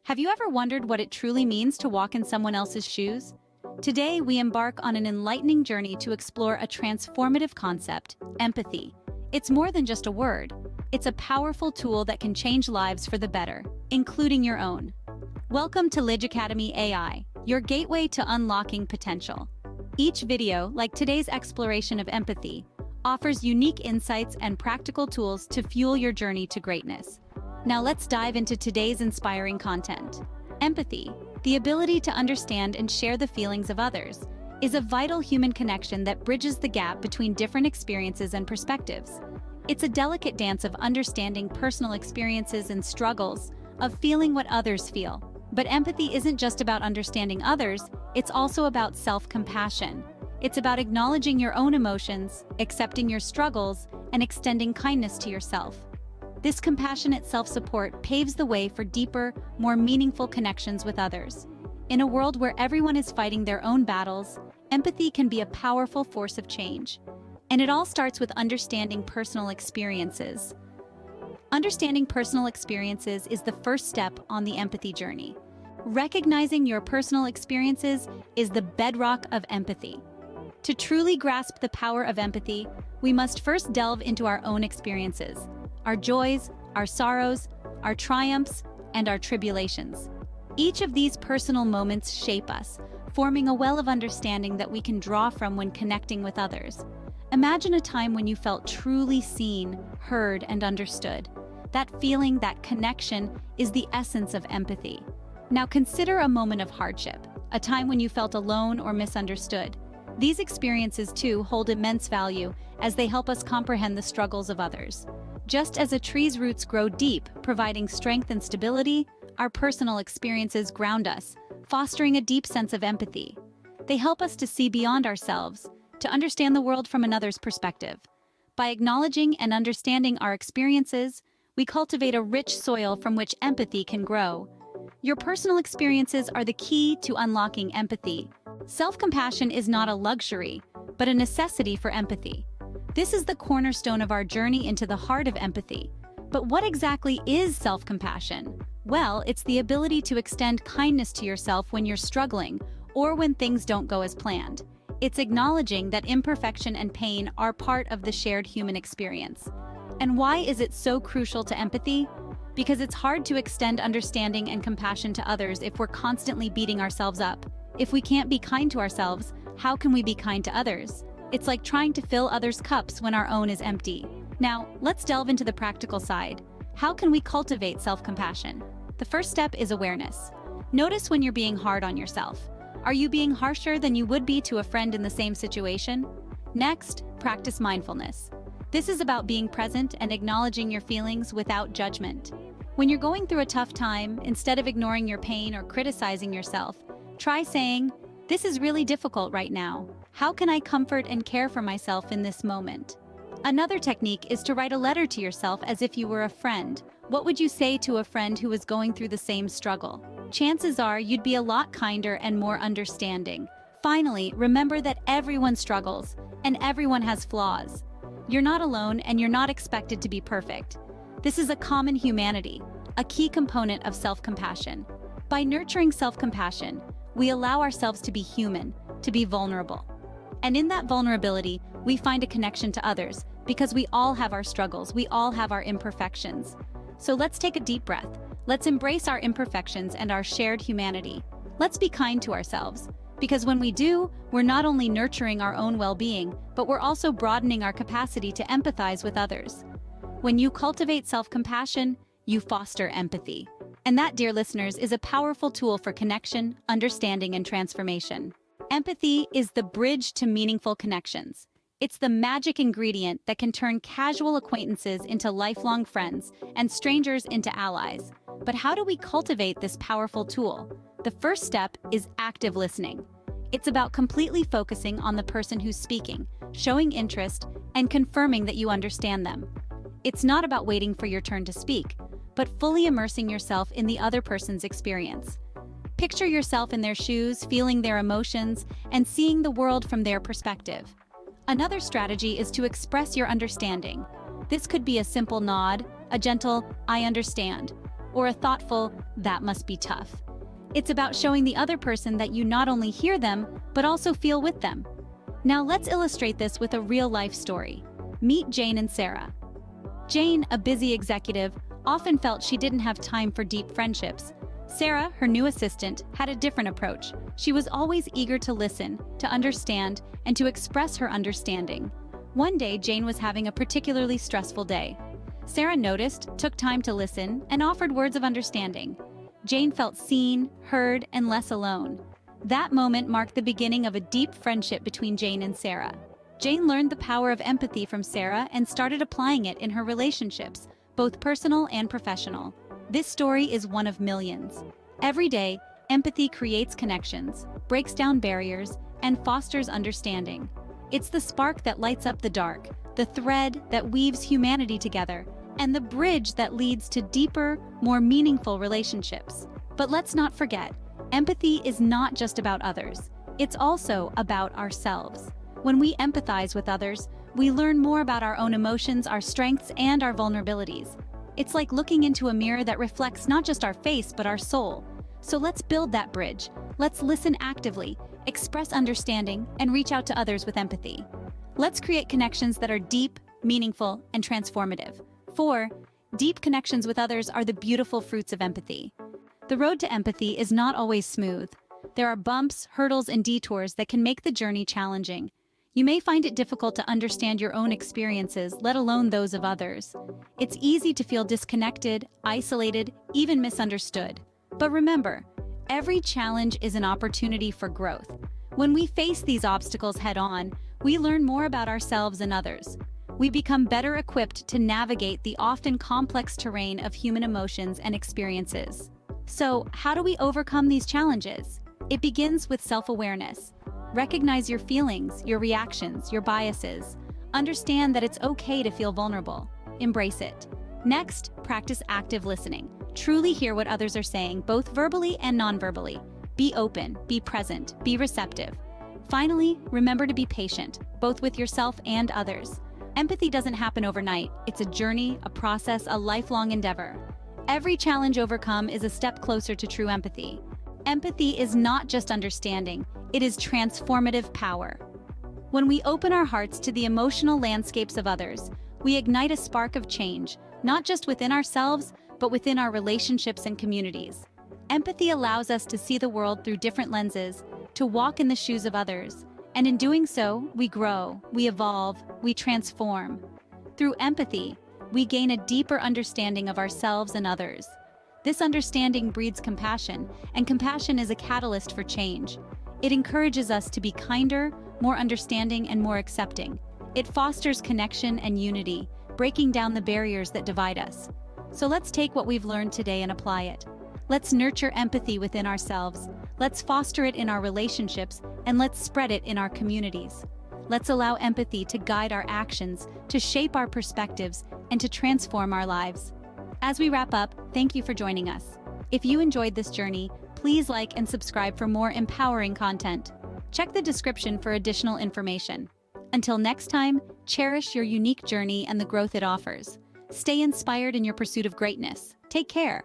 Have you ever wondered what it truly means to walk in someone else's shoes? Today, we embark on an enlightening journey to explore a transformative concept, empathy. It's more than just a word. It's a powerful tool that can change lives for the better, including your own. Welcome to Lidge Academy AI, your gateway to unlocking potential. Each video, like today's exploration of empathy, offers unique insights and practical tools to fuel your journey to greatness. Now let's dive into today's inspiring content. Empathy, the ability to understand and share the feelings of others, is a vital human connection that bridges the gap between different experiences and perspectives. It's a delicate dance of understanding personal experiences and struggles, of feeling what others feel. But empathy isn't just about understanding others, it's also about self-compassion. It's about acknowledging your own emotions, accepting your struggles, and extending kindness to yourself. This compassionate self-support paves the way for deeper, more meaningful connections with others. In a world where everyone is fighting their own battles, empathy can be a powerful force of change. And it all starts with understanding personal experiences. Understanding personal experiences is the first step on the empathy journey. Recognizing your personal experiences is the bedrock of empathy. To truly grasp the power of empathy, we must first delve into our own experiences. Our joys, our sorrows, our triumphs, and our tribulations. Each of these personal moments shape us, forming a well of understanding that we can draw from when connecting with others. Imagine a time when you felt truly seen, heard, and understood. That feeling, that connection, is the essence of empathy. Now consider a moment of hardship, a time when you felt alone or misunderstood. These experiences, too, hold immense value as they help us comprehend the struggles of others. Just as a tree's roots grow deep, providing strength and stability, our personal experiences ground us, fostering a deep sense of empathy. They help us to see beyond ourselves, to understand the world from another's perspective. By acknowledging and understanding our experiences, we cultivate a rich soil from which empathy can grow. Your personal experiences are the key to unlocking empathy. Self-compassion is not a luxury, but a necessity for empathy. This is the cornerstone of our journey into the heart of empathy. But what exactly is self-compassion? Well, it's the ability to extend kindness to yourself when you're struggling or when things don't go as planned. It's acknowledging that imperfection and pain are part of the shared human experience. And why is it so crucial to empathy? Because it's hard to extend understanding and compassion to others if we're constantly beating ourselves up. If we can't be kind to ourselves, how can we be kind to others? It's like trying to fill others' cups when our own is empty. Now, let's delve into the practical side. How can we cultivate self-compassion? The first step is awareness. Notice when you're being hard on yourself. Are you being harsher than you would be to a friend in the same situation? Next, practice mindfulness. This is about being present and acknowledging your feelings without judgment. When you're going through a tough time, instead of ignoring your pain or criticizing yourself, try saying, "This is really difficult right now. How can I comfort and care for myself in this moment?" Another technique is to write a letter to yourself as if you were a friend. What would you say to a friend who was going through the same struggle? Chances are you'd be a lot kinder and more understanding. Finally, remember that everyone struggles, and everyone has flaws. You're not alone, and you're not expected to be perfect. This is a common humanity, a key component of self-compassion. By nurturing self-compassion, we allow ourselves to be human, to be vulnerable. And in that vulnerability, we find a connection to others, because we all have our struggles, we all have our imperfections. So let's take a deep breath. Let's embrace our imperfections and our shared humanity. Let's be kind to ourselves, because when we do, we're not only nurturing our own well-being, but we're also broadening our capacity to empathize with others. When you cultivate self-compassion, you foster empathy. And that, dear listeners, is a powerful tool for connection, understanding, and transformation. Empathy is the bridge to meaningful connections. It's the magic ingredient that can turn casual acquaintances into lifelong friends and strangers into allies. But how do we cultivate this powerful tool? The first step is active listening. It's about completely focusing on the person who's speaking, showing interest, and confirming that you understand them. It's not about waiting for your turn to speak, but fully immersing yourself in the other person's experience. Picture yourself in their shoes, feeling their emotions, and seeing the world from their perspective. Another strategy is to express your understanding. This could be a simple nod, a gentle "I understand," or a thoughtful, "that must be tough." It's about showing the other person that you not only hear them, but also feel with them. Now let's illustrate this with a real-life story. Meet Jane and Sarah. Jane, a busy executive, often felt she didn't have time for deep friendships. Sarah, her new assistant, had a different approach. She was always eager to listen, to understand, and to express her understanding. One day, Jane was having a particularly stressful day. Sarah noticed, took time to listen, and offered words of understanding. Jane felt seen, heard, and less alone. That moment marked the beginning of a deep friendship between Jane and Sarah. Jane learned the power of empathy from Sarah and started applying it in her relationships, both personal and professional. This story is one of millions. Every day, empathy creates connections, breaks down barriers, and fosters understanding. It's the spark that lights up the dark, the thread that weaves humanity together, and the bridge that leads to deeper, more meaningful relationships. But let's not forget, empathy is not just about others. It's also about ourselves. When we empathize with others, we learn more about our own emotions, our strengths, and our vulnerabilities. It's like looking into a mirror that reflects not just our face, but our soul. So let's build that bridge. Let's listen actively, express understanding, and reach out to others with empathy. Let's create connections that are deep, meaningful, and transformative. 4. Deep connections with others are the beautiful fruits of empathy. The road to empathy is not always smooth. There are bumps, hurdles, and detours that can make the journey challenging. You may find it difficult to understand your own experiences, let alone those of others. It's easy to feel disconnected, isolated, even misunderstood. But remember, every challenge is an opportunity for growth. When we face these obstacles head-on, we learn more about ourselves and others. We become better equipped to navigate the often complex terrain of human emotions and experiences. So, how do we overcome these challenges? It begins with self-awareness. Recognize your feelings, your reactions, your biases. Understand that it's okay to feel vulnerable. Embrace it. Next, practice active listening. Truly hear what others are saying, both verbally and non-verbally. Be open, be present, be receptive. Finally, remember to be patient, both with yourself and others. Empathy doesn't happen overnight. It's a journey, a process, a lifelong endeavor. Every challenge overcome is a step closer to true empathy. Empathy is not just understanding, it is transformative power. When we open our hearts to the emotional landscapes of others, we ignite a spark of change, not just within ourselves, but within our relationships and communities. Empathy allows us to see the world through different lenses, to walk in the shoes of others, and in doing so, we grow, we evolve, we transform. Through empathy, we gain a deeper understanding of ourselves and others. This understanding breeds compassion, and compassion is a catalyst for change. It encourages us to be kinder, more understanding, and more accepting. It fosters connection and unity, breaking down the barriers that divide us. So let's take what we've learned today and apply it. Let's nurture empathy within ourselves. Let's foster it in our relationships, and let's spread it in our communities. Let's allow empathy to guide our actions, to shape our perspectives, and to transform our lives. As we wrap up, thank you for joining us. If you enjoyed this journey, please like and subscribe for more empowering content. Check the description for additional information. Until next time, cherish your unique journey and the growth it offers. Stay inspired in your pursuit of greatness. Take care.